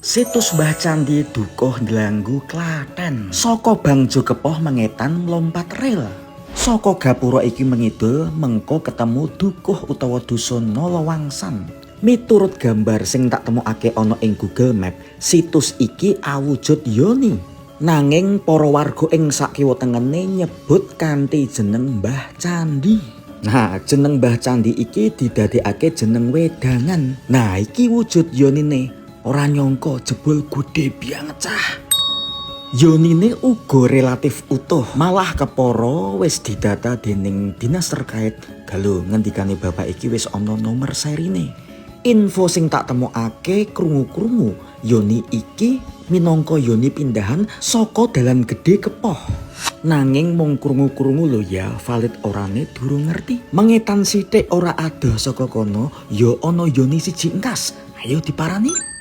Situs Mbah Candhi Dukuh Ndelanggu Klaten. Saka Bangjo Kepoh Mengetan mlompat rel. Saka gapura iki mengidul mengko ketemu dukuh utawa dusun Nolowangsan. Miturut gambar sing tak temokake ana ing Google Map, situs iki awujud yoni. Nanging para warga ing sakiwa tengene nyebut kanthi jeneng Mbah Candhi. Nah, jeneng Mbah Candhi iki didadekake jeneng wedangan. Nah, iki wujud yonine. Ora nyangka jebul gede banget cah. Yonine uga relatif utuh, malah kepara wis didata dening dinas terkait. Galo ngendikane bapak iki wis ana nomor serine. Info sing tak temokake krungu-krungu, yoni iki minangka yoni pindahan saka Dalan Gedhe Kepoh. Nanging mung krungu-krungu lho ya, valid orane durung ngerti. Mengetan sithik ora adoh saka kono, ya ana yoni siji engkas. Ayo diparani.